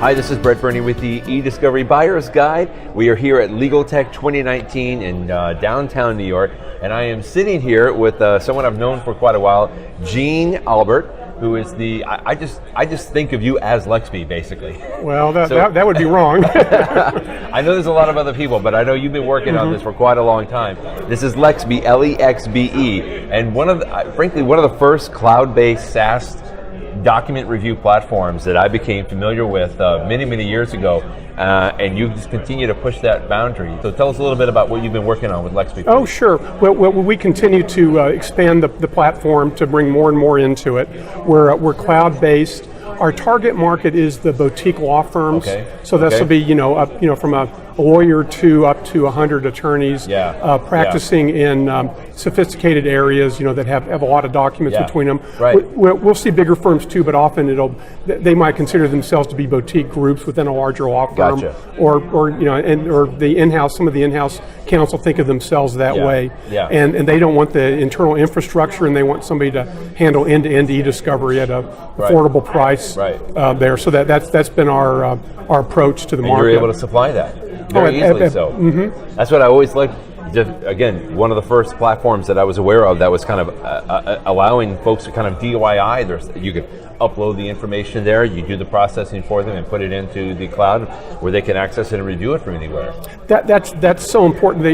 Hi, this is Burney with the eDiscovery Buyer's Guide. We are here at Legaltech 2019 in downtown New York, and I am sitting here with someone I've known for quite a while, Gene Albert, who is the, I just think of you as Lexbe, basically. Well, that would be wrong. I know there's a lot of other people, but I know you've been working on this for quite a long time. This is Lexbe, L-E-X-B-E, and frankly, one of the first cloud-based SaaS document review platforms that I became familiar with many years ago, and you just continue to push that boundary. So tell us a little bit about what you've been working on with Lexbe. Oh, sure. Well, we continue to expand the platform to bring more and more into it. We're cloud-based. Our target market is the boutique law firms. Okay. So this will be from a lawyer to up to 100 attorneys practicing in sophisticated areas that have a lot of documents between them. Right. We'll see bigger firms too, but often they might consider themselves to be boutique groups within a larger law firm. Gotcha. Or the in-house. Some of the in-house counsel think of themselves that way. Yeah. And they don't want the internal infrastructure, and they want somebody to handle end-to-end eDiscovery at a affordable price there. So that's been our approach to the market. And you're able to supply that very easily. That's what I always liked. Again, one of the first platforms that I was aware of that was kind of allowing folks to kind of DIY. You could upload the information there, you do the processing for them and put it into the cloud where they can access it and review it from anywhere. That's so important.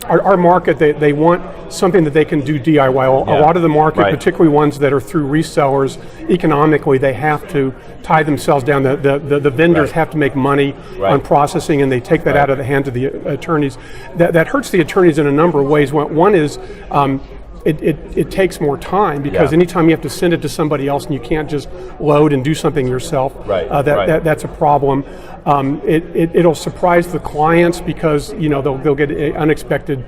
Our market, they want something that they can do DIY. A lot of the market, particularly ones that are through resellers, economically they have to tie themselves down. The vendors have to make money on processing, and they take that out of the hands of the attorneys. That hurts the attorneys in a number of ways. One is it takes more time, because anytime you have to send it to somebody else and you can't just load and do something yourself, that's a problem. It'll surprise the clients because they'll get unexpected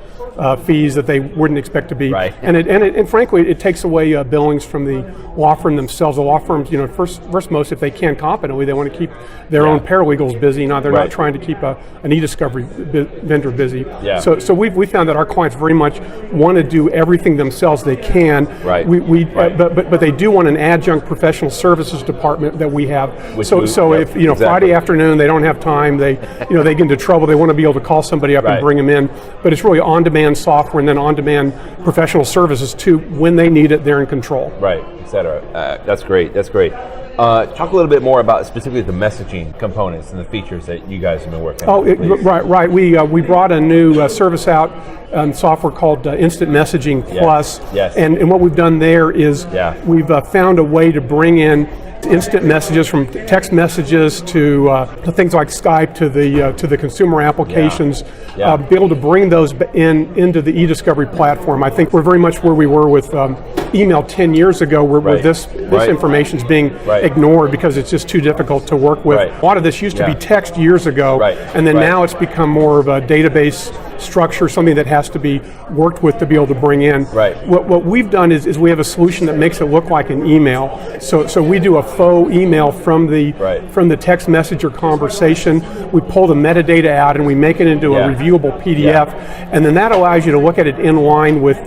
fees that they wouldn't expect to be, and frankly it takes away billings from the law firm themselves. The law firms, first most, if they can competently, they want to keep their own paralegals busy. They're not trying to keep an eDiscovery vendor busy. So we found that our clients very much want to do everything themselves they can. But they do want an adjunct professional services department that we have. If Friday afternoon they don't have time, they get into trouble, they want to be able to call somebody up and bring them in. But it's really on-demand software and then on-demand professional services too. When they need it, they're in control. Etc. That's great. Talk a little bit more about specifically the messaging components and the features that you guys have been working on. We brought a new service out, software called Instant Messaging Plus. And what we've done there is we've found a way to bring in instant messages, from text messages to things like Skype to the consumer applications. Be able to bring those into the eDiscovery platform. I think we're very much where we were with email 10 years ago, where this information is being ignored because it's just too difficult to work with. A lot of this used to be text years ago, and then now it's become more of a database structure, something that has to be worked with to be able to bring in. What we've done is we have a solution that makes it look like an email. So we do a faux email from the text message or conversation. We pull the metadata out and we make it into a reviewable PDF, and then that allows you to look at it in line with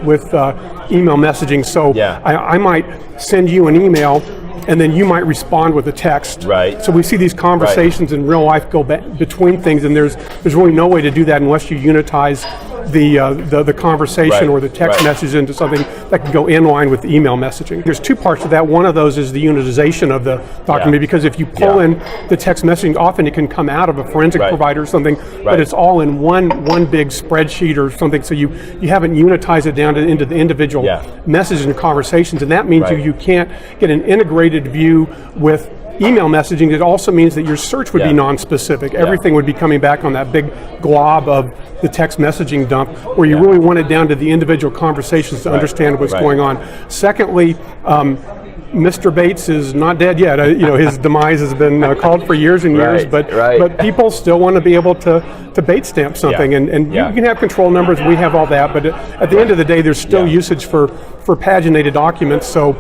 email messaging. So I might send you an email, and then you might respond with a text. So we see these conversations in real life go between things, and there's really no way to do that unless you unitize the conversation or the text message into something that can go in line with email messaging. There's two parts to that. One of those is the unitization of the document, because if you pull in the text messaging, often it can come out of a forensic provider or something, but it's all in one big spreadsheet or something, so you haven't unitized it down into the individual messages and conversations, and that means you can't get an integrated view with email messaging. It also means that your search would be non-specific. Everything would be coming back on that big glob of the text messaging dump, where you really want it down to the individual conversations to understand what's going on. Secondly, Mr. Bates is not dead yet. His demise has been called for years and years, but people still want to be able to bait stamp something, and you can have control numbers. We have all that, but at the end of the day, there's still usage for paginated documents. So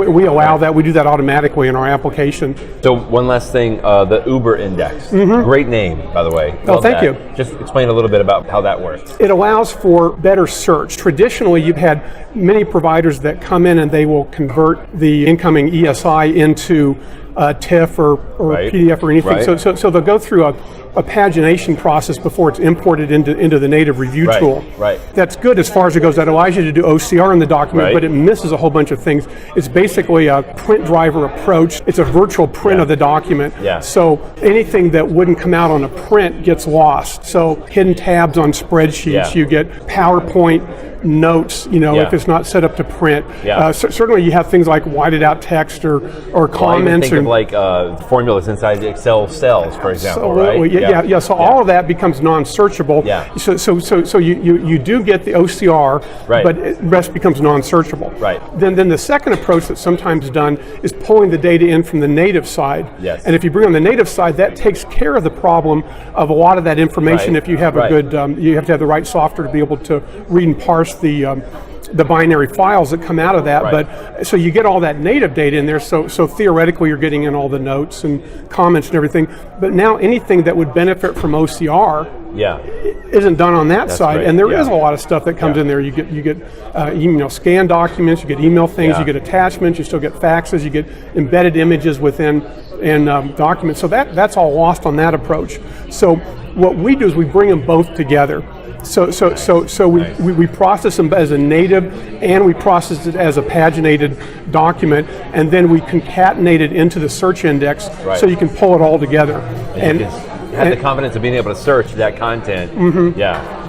we allow that. We do that automatically in our application. So one last thing, the Uber Index. Great name, by the way. Thank you. Just explain a little bit about how that works. It allows for better search. Traditionally, you've had many providers that come in and they will convert the incoming ESI into TIFF or PDF or anything. Right. So they'll go through a pagination process before it's imported into the native review tool. Right. That's good as far as it goes. That allows you to do OCR in the document, but it misses a whole bunch of things. It's basically a print driver approach. It's a virtual print of the document. So anything that wouldn't come out on a print gets lost. So hidden tabs on spreadsheets, you get PowerPoint notes, if it's not set up to print. Certainly you have things like whited out text or comments. Think of like formulas inside the Excel cells, for example, right? So all of that becomes non-searchable. So you do get the OCR, but the rest becomes non-searchable. Then the second approach that's sometimes done is pulling the data in from the native side. And if you bring on the native side, that takes care of the problem of a lot of that information. If you have a good, you have to have the right software to be able to read and parse the binary files that come out of that. But so you get all that native data in there. So theoretically, you're getting in all the notes and comments and everything. But now anything that would benefit from OCR isn't done on that side. And there is a lot of stuff that comes in there. You get scan documents, you get email things, you get attachments, you still get faxes, you get embedded images within documents. So that's all lost on that approach. So what we do is we bring them both together. So we process them as a native, and we process it as a paginated document, and then we concatenate it into the search index, so you can pull it all together. And have the confidence of being able to search that content.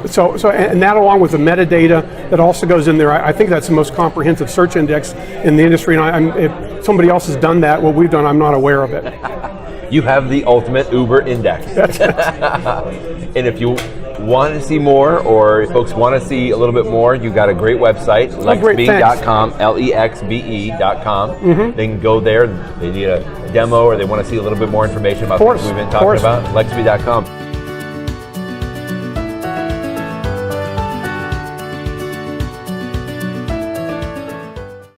So that, along with the metadata that also goes in there, I think that's the most comprehensive search index in the industry. And if somebody else has done that, what we've done, I'm not aware of it. You have the ultimate Uber index. And if you want to see more, or if folks want to see a little bit more, you've got a great website, lexbe.com, Lexbe.com. They can go there, they need a demo, or they want to see a little bit more information about what we've been talking about, lexbe.com.